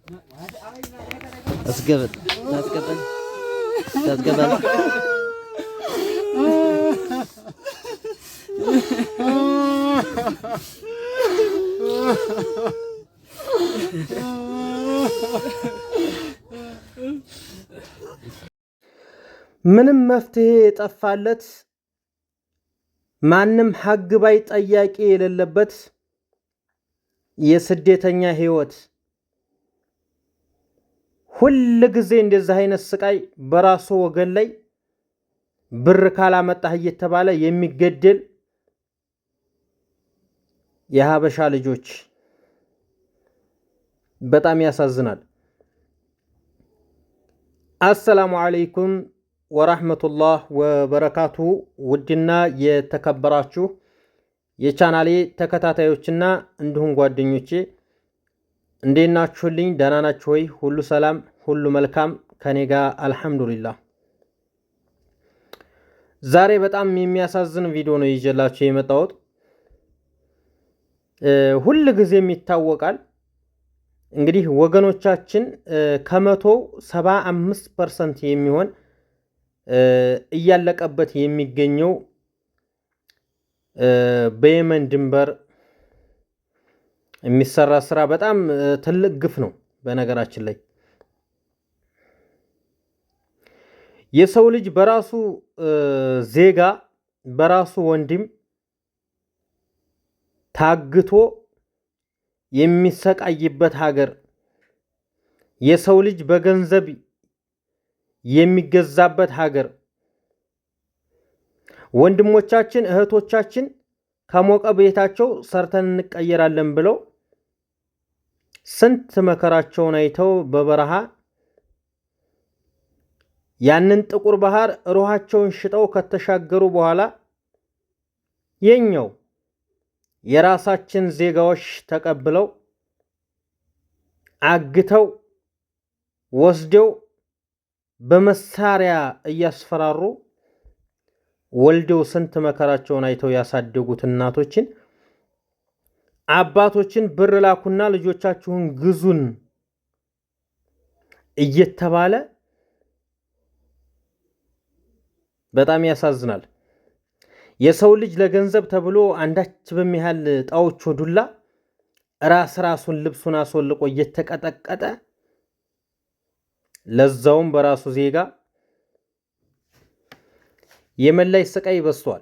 أسقبل أسقبل أسقبل ምንም መፍትሄ የጠፋለት ማንም ሐግ ባይ ጠያቂ የሌለበት የስደተኛ ህይወት ሁሉ ጊዜ እንደዚህ አይነት ስቃይ በራሱ ወገን ላይ ብር ካላመጣህ እየተባለ የሚገደል የሀበሻ ልጆች በጣም ያሳዝናል። አሰላሙ አለይኩም ወራህመቱላህ ወበረካቱሁ። ውድና የተከበራችሁ የቻናሌ ተከታታዮችና እንዲሁም ጓደኞቼ እንዴት ናችሁልኝ? ደህና ናችሁ ወይ? ሁሉ ሰላም፣ ሁሉ መልካም ከኔ ጋር አልሐምዱሊላህ። ዛሬ በጣም የሚያሳዝን ቪዲዮ ነው ይዤላችሁ የመጣሁት። ሁሉ ጊዜም ይታወቃል እንግዲህ ወገኖቻችን ከ175% የሚሆን እያለቀበት የሚገኘው በየመን ድንበር የሚሰራ ስራ በጣም ትልቅ ግፍ ነው። በነገራችን ላይ የሰው ልጅ በራሱ ዜጋ በራሱ ወንድም ታግቶ የሚሰቃይበት ሀገር፣ የሰው ልጅ በገንዘብ የሚገዛበት ሀገር፣ ወንድሞቻችን እህቶቻችን ከሞቀ ቤታቸው ሰርተን እንቀየራለን ብለው ስንት መከራቸውን አይተው በበረሃ ያንን ጥቁር ባህር ሩሃቸውን ሽጠው ከተሻገሩ በኋላ የኛው የራሳችን ዜጋዎች ተቀብለው አግተው ወስደው በመሳሪያ እያስፈራሩ ወልደው ስንት መከራቸውን አይተው ያሳደጉት እናቶችን አባቶችን ብር ላኩና ልጆቻችሁን ግዙን እየተባለ በጣም ያሳዝናል። የሰው ልጅ ለገንዘብ ተብሎ አንዳች በሚያህል ጣውቾ ዱላ ራሱን ልብሱን አስወልቆ እየተቀጠቀጠ ለዛውም በራሱ ዜጋ የመን ላይ ስቃይ በዝቷል።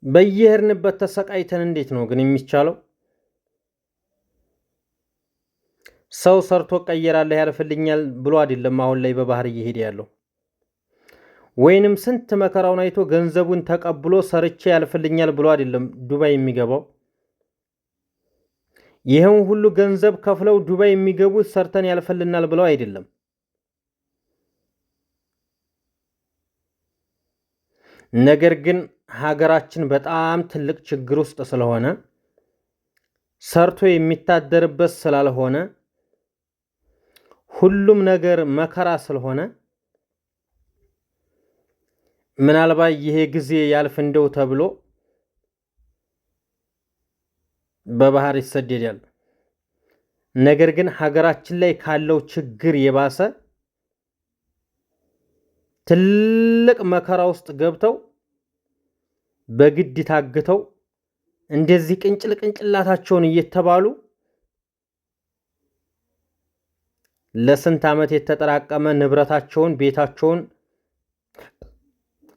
በየሄድንበት ተሰቃይተን እንዴት ነው ግን የሚቻለው? ሰው ሰርቶ ቀየራለህ ያልፈልኛል ብሎ አይደለም አሁን ላይ በባህር እየሄደ ያለው፣ ወይንም ስንት መከራውን አይቶ ገንዘቡን ተቀብሎ ሰርቼ ያልፈልኛል ብሎ አይደለም ዱባይ የሚገባው። ይሄን ሁሉ ገንዘብ ከፍለው ዱባይ የሚገቡት ሰርተን ያልፈልናል ብለው አይደለም። ነገር ግን ሀገራችን በጣም ትልቅ ችግር ውስጥ ስለሆነ ሰርቶ የሚታደርበት ስላልሆነ ሁሉም ነገር መከራ ስለሆነ ምናልባት ይሄ ጊዜ ያልፍ እንደው ተብሎ በባህር ይሰደዳል። ነገር ግን ሀገራችን ላይ ካለው ችግር የባሰ ትልቅ መከራ ውስጥ ገብተው በግድ ታግተው እንደዚህ ቅንጭላታቸውን እየተባሉ ለስንት ዓመት የተጠራቀመ ንብረታቸውን ቤታቸውን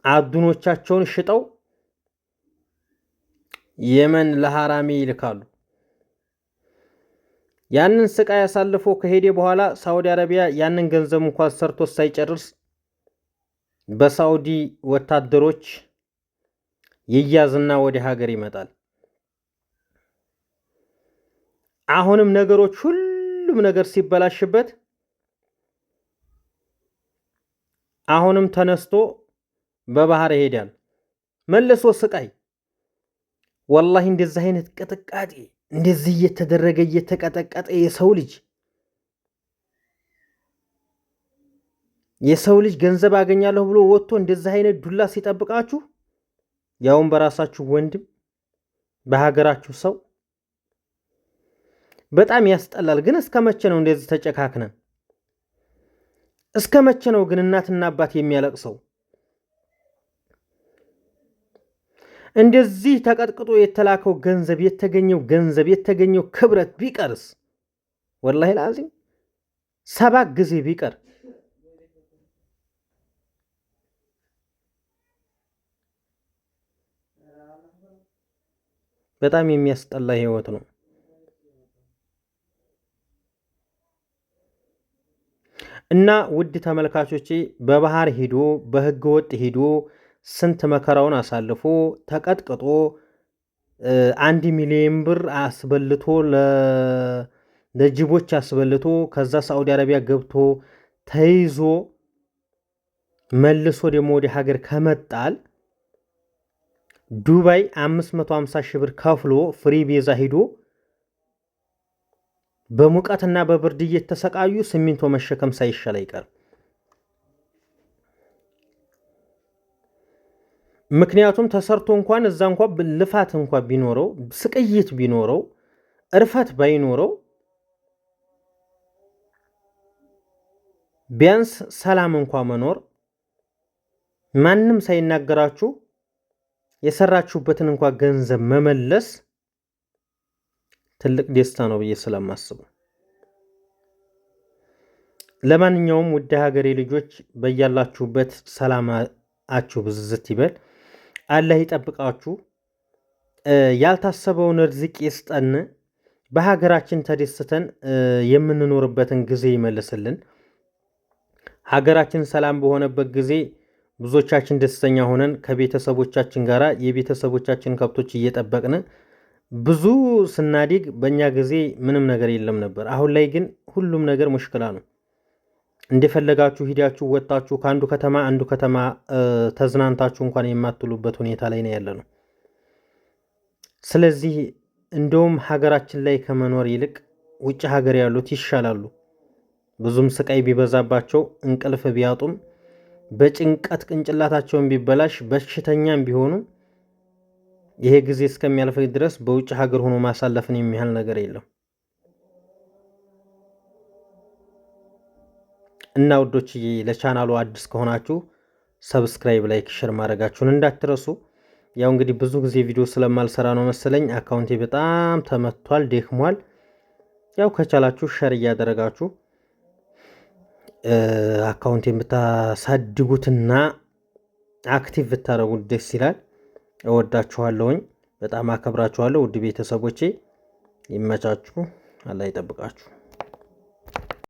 አዱኖቻቸውን ሽጠው የመን ለሐራሚ ይልካሉ። ያንን ስቃይ ያሳልፎ ከሄደ በኋላ ሳውዲ አረቢያ ያንን ገንዘብ እንኳን ሰርቶ ሳይጨርስ በሳውዲ ወታደሮች ይያዝና ወደ ሀገር ይመጣል። አሁንም ነገሮች ሁሉም ነገር ሲበላሽበት አሁንም ተነስቶ በባህር ይሄዳል። መልሶ ስቃይ። ወላሂ እንደዚህ አይነት ቅጥቃጤ እንደዚህ እየተደረገ እየተቀጠቀጠ የሰው ልጅ ገንዘብ አገኛለሁ ብሎ ወጥቶ እንደዚህ አይነት ዱላ ሲጠብቃችሁ ያውን በራሳችሁ ወንድም በሀገራችሁ ሰው በጣም ያስጠላል። ግን እስከ መቼ ነው እንደዚህ ተጨካክነን? እስከ መቼ ነው ግን እናትና አባት የሚያለቅሰው? እንደዚህ ተቀጥቅጦ የተላከው ገንዘብ የተገኘው ክብረት ቢቀርስ ወላሂ ላዚም 7 ጊዜ ቢቀር በጣም የሚያስጠላ ህይወት ነው። እና ውድ ተመልካቾቼ በባህር ሂዶ በህገ ወጥ ሂዶ ስንት መከራውን አሳልፎ ተቀጥቅጦ 1 ሚሊዮን ብር አስበልቶ ለጅቦች አስበልቶ ከዛ ሳዑዲ አረቢያ ገብቶ ተይዞ መልሶ ደግሞ ወደ ሀገር ከመጣል ዱባይ 550 ሺህ ብር ከፍሎ ፍሪ ቪዛ ሂዶ በሙቀትና በብርድ እየተሰቃዩ ሲሚንቶ መሸከም ሳይሻል አይቀርም። ምክንያቱም ተሰርቶ እንኳን እዛ እንኳን ልፋት እንኳን ቢኖረው ስቅይት ቢኖረው እርፈት ባይኖረው ቢያንስ ሰላም እንኳን መኖር ማንም ሳይናገራችሁ የሰራችሁበትን እንኳን ገንዘብ መመለስ ትልቅ ደስታ ነው ብዬ ስለማስብ፣ ለማንኛውም ውድ ሀገሬ ልጆች በያላችሁበት ሰላማችሁ ብዝት ይበል። አላህ ይጠብቃችሁ። ያልታሰበውን ርዝቅ ይስጠን። በሀገራችን ተደስተን የምንኖርበትን ጊዜ ይመልስልን። ሀገራችን ሰላም በሆነበት ጊዜ ብዙዎቻችን ደስተኛ ሆነን ከቤተሰቦቻችን ጋር የቤተሰቦቻችን ከብቶች እየጠበቅን ብዙ ስናድግ በእኛ ጊዜ ምንም ነገር የለም ነበር። አሁን ላይ ግን ሁሉም ነገር ሙሽክላ ነው። እንደፈለጋችሁ ሂዳችሁ ወጣችሁ ከአንዱ ከተማ አንዱ ከተማ ተዝናንታችሁ እንኳን የማትሉበት ሁኔታ ላይ ነው ያለነው። ስለዚህ እንደውም ሀገራችን ላይ ከመኖር ይልቅ ውጭ ሀገር ያሉት ይሻላሉ። ብዙም ስቃይ ቢበዛባቸው እንቅልፍ ቢያጡም በጭንቀት ቅንጭላታቸውን ቢበላሽ በሽተኛም ቢሆኑ ይሄ ጊዜ እስከሚያልፍ ድረስ በውጭ ሀገር ሆኖ ማሳለፍን የሚያህል ነገር የለም። እና ውዶችዬ ለቻናሉ አዲስ ከሆናችሁ ሰብስክራይብ፣ ላይክ፣ ሼር ማድረጋችሁን እንዳትረሱ። ያው እንግዲህ ብዙ ጊዜ ቪዲዮ ስለማልሰራ ነው መሰለኝ አካውንቴ በጣም ተመቷል፣ ደክሟል። ያው ከቻላችሁ ሼር እያደረጋችሁ አካውንቴን ብታሳድጉትና አክቲቭ ብታረጉት ደስ ይላል። እወዳችኋለሁኝ፣ በጣም አከብራችኋለሁ ውድ ቤተሰቦቼ። ይመቻችሁ፣ አላህ ይጠብቃችሁ።